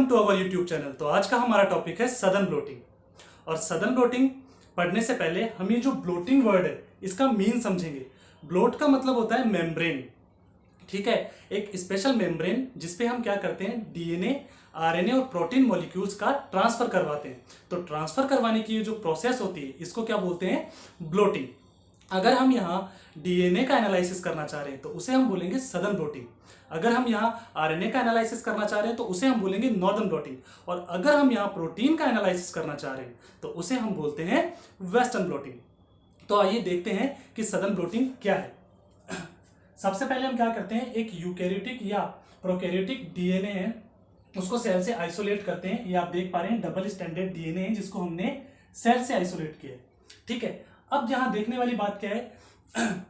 To our YouTube channel. तो आज का हमारा टॉपिक है सदन ब्लोटिंग। और सदन ब्लोटिंग पढ़ने से पहले हम ये जो ब्लोटिंग वर्ड है इसका मीन समझेंगे। ब्लोट का मतलब होता है मेम्ब्रेन, ठीक है, एक स्पेशल मेम्ब्रेन जिसपे हम क्या करते हैं, डीएनए, आरएनए और प्रोटीन मॉलिक्यूल्स का ट्रांसफर करवाते हैं। तो ट्रांसफर करवाने की ये जो प्रोसेस होती है इसको क्या बोलते हैं, ब्लोटिंग। अगर हम यहाँ डीएनए का एनालिसिस करना चाह रहे हैं तो उसे हम बोलेंगे सदर्न ब्लोटिंग। अगर हम यहाँ आरएनए का एनालिसिस करना चाह रहे हैं तो उसे हम बोलेंगे नॉर्दर्न ब्लोटिंग। और अगर हम यहाँ प्रोटीन का एनालिसिस करना चाह रहे हैं तो उसे हम बोलते हैं वेस्टर्न ब्लोटिंग। तो आइए देखते हैं कि सदर्न ब्लोटिंग क्या है। सबसे पहले हम क्या करते हैं, एक यूकैरियोटिक या प्रोकैरियोटिक डीएनए है उसको सेल से आइसोलेट करते हैं। ये आप देख पा रहे हैं डबल स्टैंडर्ड डीएनए है जिसको हमने सेल से आइसोलेट किया है, ठीक है। अब यहाँ देखने वाली बात क्या है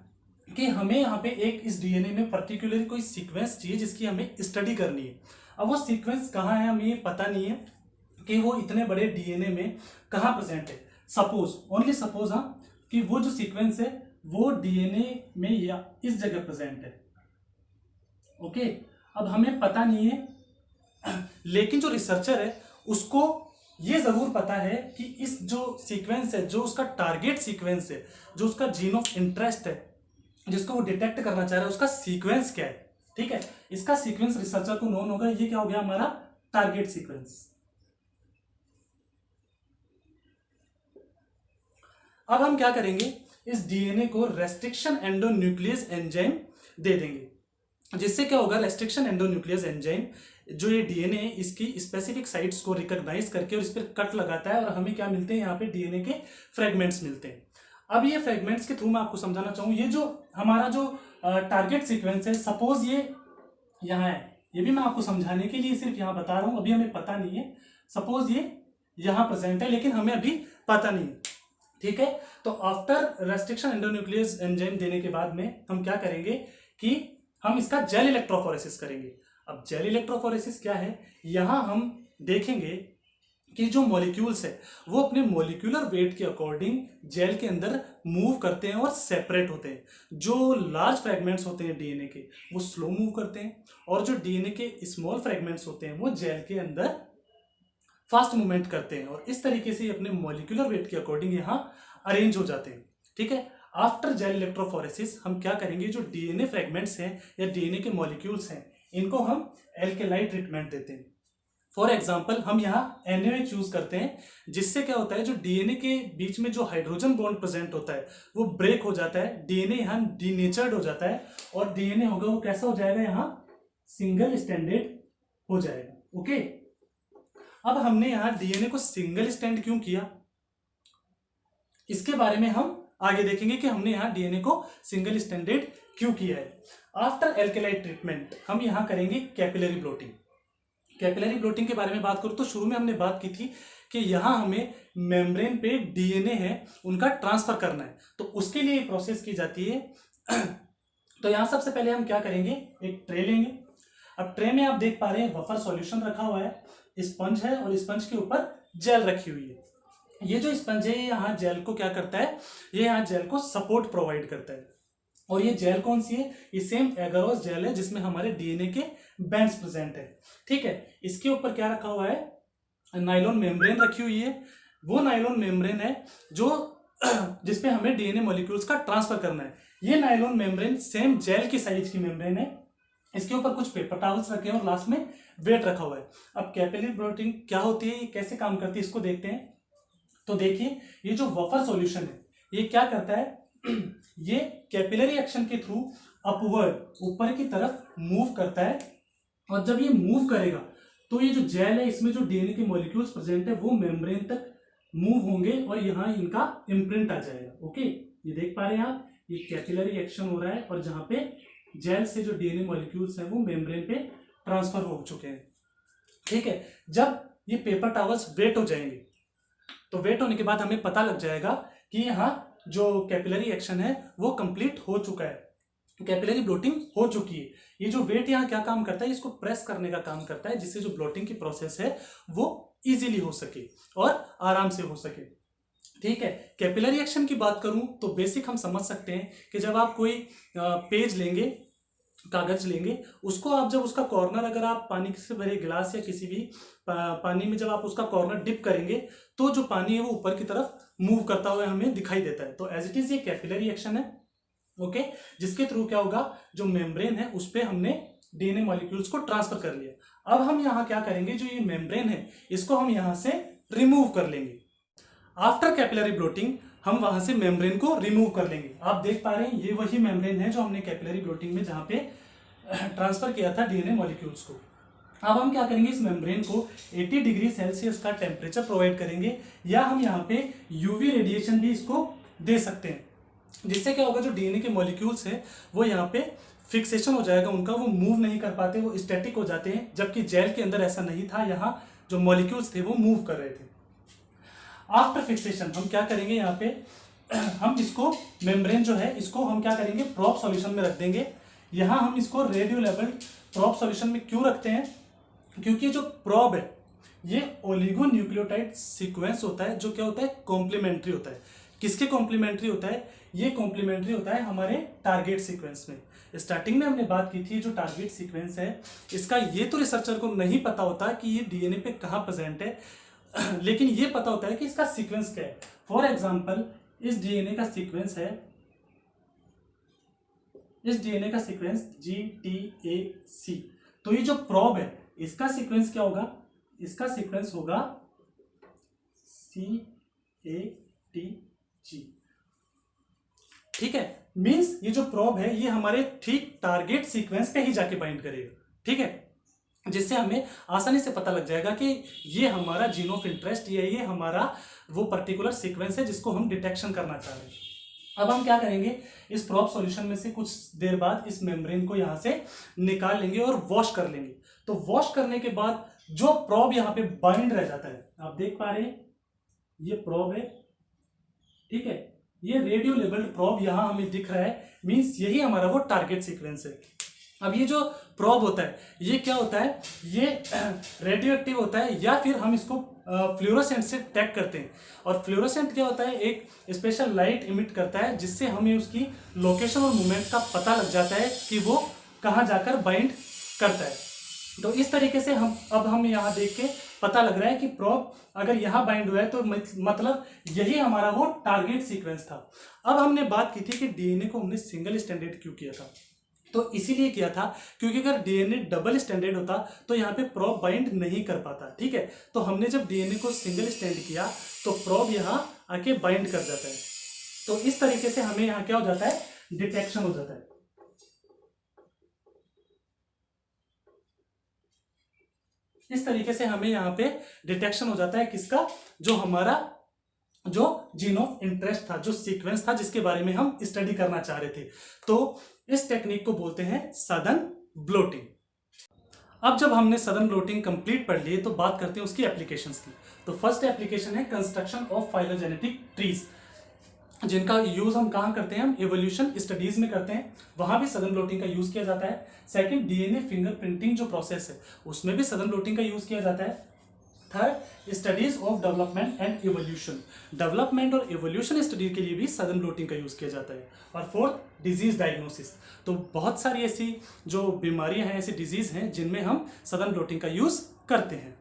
कि हमें यहाँ पे एक इस डीएनए में पर्टिकुलर कोई सीक्वेंस चाहिए जिसकी हमें स्टडी करनी है। अब वो सीक्वेंस कहाँ है हमें पता नहीं है कि वो इतने बड़े डीएनए में कहाँ प्रेजेंट है। सपोज, ओनली सपोज, हाँ, कि वो जो सीक्वेंस है वो डीएनए में या इस जगह प्रेजेंट है, ओके। अब हमें पता नहीं है लेकिन जो रिसर्चर है उसको ये जरूर पता है कि इस जो सीक्वेंस है, जो उसका टारगेट सीक्वेंस है, जो उसका जीन ऑफ इंटरेस्ट है जिसको वो डिटेक्ट करना चाह रहा है, उसका सीक्वेंस क्या है, ठीक है। इसका सीक्वेंस रिसर्चर को नोन होगा। ये क्या हो गया हमारा टारगेट सीक्वेंस। अब हम क्या करेंगे, इस डीएनए को रेस्ट्रिक्शन एंडोन्यूक्लियस एंजाइम दे देंगे, जिससे क्या होगा, रेस्ट्रिक्शन एंडोन्यूक्लियस एंजाइम जो ये डीएनए है इसकी स्पेसिफिक साइट्स को रिकॉग्नाइज करके और इस पर कट लगाता है और हमें क्या मिलते हैं, यहाँ पे डीएनए के फ्रेगमेंट्स मिलते हैं। अब ये फ्रेगमेंट्स के थ्रू मैं आपको समझाना चाहूँ, ये जो हमारा जो टारगेट सीक्वेंस है, सपोज ये यहाँ है, ये भी मैं आपको समझाने के लिए सिर्फ यहाँ बता रहा हूँ, अभी हमें पता नहीं है। सपोज ये यहाँ प्रेजेंट है लेकिन हमें अभी पता नहीं है, ठीक है। तो आफ्टर रेस्ट्रिक्शन एंडोन्यूक्लियस एंजाइम देने के बाद में हम क्या करेंगे कि हम इसका जेल इलेक्ट्रोफोरेसिस करेंगे। अब जेल इलेक्ट्रोफोरेसिस क्या है, यहां हम देखेंगे कि जो मॉलिक्यूल्स है वो अपने मॉलिक्यूलर वेट के अकॉर्डिंग जेल के अंदर मूव करते हैं और सेपरेट होते हैं। जो लार्ज फ्रेगमेंट्स होते हैं डीएनए के वो स्लो मूव करते हैं और जो डीएनए के स्मॉल फ्रेगमेंट्स होते हैं वो जेल के अंदर फास्ट मूवमेंट करते हैं और इस तरीके से अपने मॉलिक्यूलर वेट के अकॉर्डिंग यहाँ अरेंज हो जाते हैं, ठीक है। आफ्टर जेल इलेक्ट्रोफोरेसिस हम क्या करेंगे, जो डीएनए फ्रेगमेंट्स हैं या डीएनए के मॉलिक्यूल्स हैं इनको हम एल्केलाइट ट्रीटमेंट देते हैं। फॉर एग्जांपल हम यहाँ NaOH यूज करते हैं, जिससे क्या होता है, जो डीएनए के बीच में जो हाइड्रोजन बॉन्ड प्रेजेंट होता है वो ब्रेक हो जाता है, डीएनए यहाँ डीनेचर्ड हो जाता है और डीएनए होगा वो कैसा हो जाएगा, यहाँ सिंगल स्टैंडर्ड हो जाएगा, ओके। अब हमने यहाँ डीएनए को सिंगल स्टैंड क्यों किया, इसके बारे में हम आगे देखेंगे कि हमने यहाँ डीएनए को सिंगल स्टैंडर्ड क्यों किया है। आफ्टर एल्केलाइट ट्रीटमेंट हम यहाँ करेंगे कैपिलरी ब्लोटिंग। कैपिलरी ब्लोटिंग के बारे में बात करूँ तो शुरू में हमने बात की थी कि यहाँ हमें मेम्ब्रेन पे डीएनए है उनका ट्रांसफर करना है, तो उसके लिए प्रोसेस की जाती है। तो यहाँ सबसे पहले हम क्या करेंगे, एक ट्रे लेंगे। अब ट्रे में आप देख पा रहे हैं बफर सॉल्यूशन रखा हुआ है, स्पंज है और स्पंज के ऊपर जेल रखी हुई है। ये जो स्पंज है यहाँ जेल को क्या करता है, ये यहाँ जेल को सपोर्ट प्रोवाइड करता है। और ये जेल कौन सी है, ये सेम एगारोस जेल है जिसमें हमारे डीएनए के बैंड्स प्रेजेंट है, ठीक है। इसके ऊपर क्या रखा हुआ है, नायलॉन मेम्ब्रेन रखी हुई है। वो नायलॉन मेम्ब्रेन है जो जिसपे हमें डीएनए मॉलिक्यूल्स का ट्रांसफर करना है। ये नायलॉन मेम्ब्रेन सेम जेल की साइज की मेम्ब्रेन है। इसके ऊपर कुछ पेपर टॉवल्स रखे हैं और लास्ट में वेट रखा हुआ है। अब कैपिलरी ब्लोटिंग क्या होती है, कैसे काम करती है, इसको देखते हैं। तो देखिए ये जो बफर सॉल्यूशन है ये क्या करता है ये कैपिलरी एक्शन के थ्रू अपवर्ड ऊपर की तरफ मूव करता है और जब ये मूव करेगा तो ये जो जेल है इसमें जो डीएनए के मॉलिक्यूल्स प्रेजेंट है वो मेम्ब्रेन तक मूव होंगे और यहाँ इनका इम्प्रिंट आ जाएगा, ओके। ये देख पा रहे हैं आप, ये कैपिलरी एक्शन हो रहा है और जहाँ पे जेल से जो डीएनए मॉलिक्यूल्स हैं वो मेम्ब्रेन पे ट्रांसफर हो चुके हैं, ठीक है। जब ये पेपर टॉवल्स वेट हो जाएंगे तो वेट होने के बाद हमें पता लग जाएगा कि यहाँ जो कैपिलरी एक्शन है वो कंप्लीट हो चुका है, कैपिलरी ब्लोटिंग हो चुकी है। ये जो वेट यहाँ क्या काम करता है, इसको प्रेस करने का काम करता है जिससे जो ब्लोटिंग की प्रोसेस है वो इजीली हो सके और आराम से हो सके, ठीक है। कैपिलरी एक्शन की बात करूं तो बेसिक हम समझ सकते हैं कि जब आप कोई पेज लेंगे कागज लेंगे, उसको आप जब उसका कॉर्नर, अगर आप पानी से भरे गिलास या किसी भी पानी में जब आप उसका कॉर्नर डिप करेंगे तो जो पानी है वो ऊपर की तरफ मूव करता हुआ हमें दिखाई देता है। तो एज इट इज ये कैपिलरी एक्शन है, ओके, जिसके थ्रू क्या होगा, जो मेम्ब्रेन है उस पर हमने डीएनए मॉलिक्यूल्स को ट्रांसफर कर लिया। अब हम यहाँ क्या करेंगे, जो ये मेम्ब्रेन है इसको हम यहाँ से रिमूव कर लेंगे। आफ्टर कैपिलरी ब्लोटिंग हम वहां से मेम्ब्रेन को रिमूव कर लेंगे। आप देख पा रहे हैं ये वही मेम्ब्रेन है जो हमने कैपिलरी ब्लोटिंग में जहां पे ट्रांसफर किया था डीएनए मॉलिक्यूल्स को। अब हम क्या करेंगे, इस मेम्ब्रेन को 80 डिग्री सेल्सियस का टेम्परेचर प्रोवाइड करेंगे, या हम यहाँ पे यूवी रेडिएशन भी इसको दे सकते हैं, जिससे क्या होगा, जो डीएनए के मॉलिक्यूल्स है वो यहाँ पे फिक्सेशन हो जाएगा उनका, वो मूव नहीं कर पाते, वो स्टैटिक हो जाते हैं, जबकि जेल के अंदर ऐसा नहीं था, यहाँ जो मॉलिक्यूल्स थे वो मूव कर रहे थे। आफ्टर फिक्सेशन हम क्या करेंगे, यहाँ पे हम इसको मेम्ब्रेन जो है इसको हम क्या करेंगे, प्रोब सॉल्यूशन में रख देंगे। यहाँ हम इसको रेडियो लेवल प्रोब सॉल्यूशन में क्यों रखते हैं, क्योंकि जो प्रोब है ये ओलिगोन्यूक्लियोटाइड सीक्वेंस होता है, जो क्या होता है, कॉम्प्लीमेंट्री होता है। किसके कॉम्प्लीमेंट्री होता है, ये कॉम्प्लीमेंट्री होता है हमारे टारगेट सीक्वेंस में। स्टार्टिंग में हमने बात की थी, जो टारगेट सीक्वेंस है इसका ये तो रिसर्चर को नहीं पता होता कि ये डीएनए पे कहाँ प्रेजेंट है, लेकिन ये पता होता है कि इसका सीक्वेंस क्या है। फॉर एग्जाम्पल इस डीएनए का सीक्वेंस है, इस डीएनए का सीक्वेंस GTAC, तो ये जो प्रोब है इसका सीक्वेंस क्या होगा, इसका सीक्वेंस होगा CATG। ठीक है, मींस ये जो प्रोब है ये हमारे ठीक टारगेट सीक्वेंस पे ही जाके बाइंड करेगा, ठीक है, जिससे हमें आसानी से पता लग जाएगा कि ये हमारा जीन ऑफ इंटरेस्ट, ये हमारा वो पर्टिकुलर सीक्वेंस है जिसको हम डिटेक्शन करना चाह रहे हैं। अब हम क्या करेंगे, इस प्रोब सॉल्यूशन में से कुछ देर बाद इस मेम्ब्रेन को यहाँ से निकाल लेंगे और वॉश कर लेंगे। तो वॉश करने के बाद जो प्रोब यहाँ पे बाइंड रह जाता है, आप देख पा रहे हैं ये प्रोब है, ठीक है, ये रेडियो लेबल्ड प्रोब यहाँ हमें दिख रहा है, मींस यही हमारा वो टारगेट सीक्वेंस है। अब ये जो प्रोब होता है ये क्या होता है, ये रेडियो एक्टिव होता है, या फिर हम इसको फ्लोरोसेंट से टैग करते हैं। और फ्लोरोसेंट क्या होता है, एक स्पेशल लाइट इमिट करता है जिससे हमें उसकी लोकेशन और मूवमेंट का पता लग जाता है कि वो कहाँ जाकर बाइंड करता है। तो इस तरीके से हम यहाँ देख के पता लग रहा है कि प्रोब अगर यहाँ बाइंड हुआ है तो मतलब यही हमारा वो टारगेट सीक्वेंस था। अब हमने बात की थी कि डीएनए को हमने सिंगल स्टैंडर्ड क्यों किया था, तो इसीलिए किया था क्योंकि अगर डीएनए डबल स्टैंडर्ड होता तो यहाँ पे प्रोब बाइंड नहीं कर पाता, ठीक है। तो हमने जब डीएनए को सिंगल स्टैंड किया तो प्रोब यहाँ आके बाइंड कर जाता है। तो इस तरीके से हमें यहाँ क्या हो जाता है, डिटेक्शन हो जाता है। इस तरीके से हमें यहाँ पे डिटेक्शन हो जाता है किसका, जो हमारा जो जीन ऑफ इंटरेस्ट था, जो सीक्वेंस था जिसके बारे में हम स्टडी करना चाह रहे थे। तो इस टेक्निक को बोलते हैं सदन ब्लोटिंग। अब जब हमने सदन ब्लोटिंग कंप्लीट पढ़ ली तो बात करते हैं उसकी एप्लीकेशंस की। तो फर्स्ट एप्लीकेशन है कंस्ट्रक्शन ऑफ फाइलोजेनेटिक ट्रीज, जिनका यूज हम कहाँ करते हैं, हम एवोल्यूशन स्टडीज में करते हैं, वहां भी सदन ब्लोटिंग का यूज किया जाता है। सेकंड, डीएनए फिंगरप्रिंटिंग जो प्रोसेस है उसमें भी सदन ब्लोटिंग का यूज किया जाता है। Third, studies of development and evolution, development और इवोल्यूशन स्टडी के लिए भी सदन ब्लोटिंग का यूज किया जाता है। और फोर्थ, डिजीज डायग्नोसिस, तो बहुत सारी ऐसी जो बीमारियां हैं, ऐसी डिजीज हैं जिनमें हम सदन ब्लोटिंग का यूज करते हैं।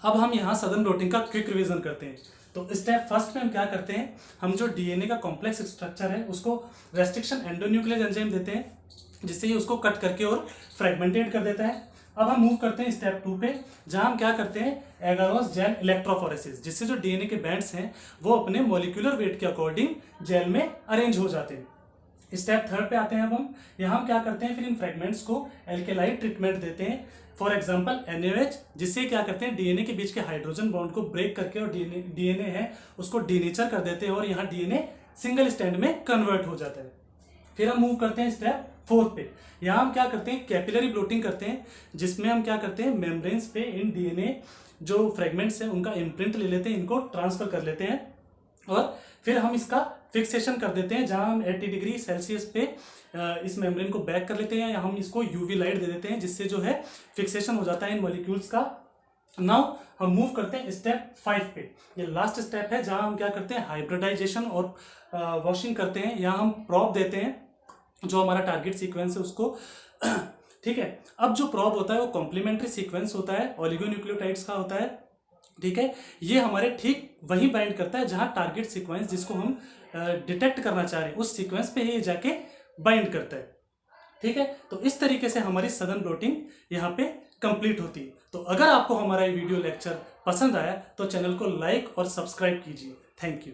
अब हम यहाँ सदन ब्लोटिंग का क्विक रिवीजन करते हैं। तो स्टेप फर्स्ट में हम क्या करते हैं, हम जो डीएनए का कॉम्प्लेक्स स्ट्रक्चर है उसको रेस्ट्रिक्शन एंडोन्यूक्लियस एंजाइम देते हैं, जिससे ये उसको कट करके और फ्रेगमेंटेड कर देता है। अब हम मूव करते हैं स्टेप 2 पे, जहां हम क्या करते हैं, एगारोस जेल इलेक्ट्रोफोरेसिस, जिससे जो डीएनए के बैंड्स हैं वो अपने मॉलिक्यूलर वेट के अकॉर्डिंग जेल में अरेंज हो जाते हैं। स्टेप 3 पे आते हैं। अब हम यहाँ क्या करते हैं, फिर इन फ्रेगमेंट्स को एल्केलाइट ट्रीटमेंट देते हैं, फॉर एग्जाम्पल NaOH, जिससे क्या करते हैं डीएनए के बीच के हाइड्रोजन बॉन्ड को ब्रेक करके और डीएनए है उसको डीनेचर कर देते हैं और यहाँ डीएनए सिंगल स्टैंड में कन्वर्ट हो जाता है। फिर हम मूव करते हैं स्टेप 4 पे, यहाँ हम क्या करते हैं, कैपिलरी ब्लोटिंग करते हैं, जिसमें हम क्या करते हैं, मेम्ब्रेन्स पे इन डीएनए जो फ्रेगमेंट्स हैं उनका इम्प्रिंट ले लेते हैं, इनको ट्रांसफर कर लेते हैं और फिर हम इसका फिक्सेशन कर देते हैं, जहां हम 80 डिग्री सेल्सियस पे इस मेम्ब्रेन को बैक कर लेते हैं, या हम इसको यूवी लाइट दे देते हैं, जिससे जो है फिक्सेशन हो जाता है इन मॉलिक्यूल्स का। नाउ हम मूव करते हैं स्टेप 5 पे, ये लास्ट स्टेप है जहां हम क्या करते हैं, हाइब्रिडाइजेशन और वॉशिंग करते हैं। यहाँ हम प्रोब देते हैं जो हमारा टारगेट सीक्वेंस है उसको। ठीक है, अब जो प्रॉब होता है वो कॉम्प्लीमेंट्री सीक्वेंस होता है, ओलिगोन्यूक्लियोटाइड्स का होता है। ठीक है, ये हमारे ठीक वही बाइंड करता है जहां टारगेट सीक्वेंस जिसको हम डिटेक्ट करना चाह रहे हैं उस सीक्वेंस पे ये जाके बाइंड करता है। ठीक है, तो इस तरीके से हमारी सदन ब्लोटिंग यहाँ पे कंप्लीट होती है। तो अगर आपको हमारा ये वीडियो लेक्चर पसंद आया तो चैनल को लाइक और सब्सक्राइब कीजिए। Thank you.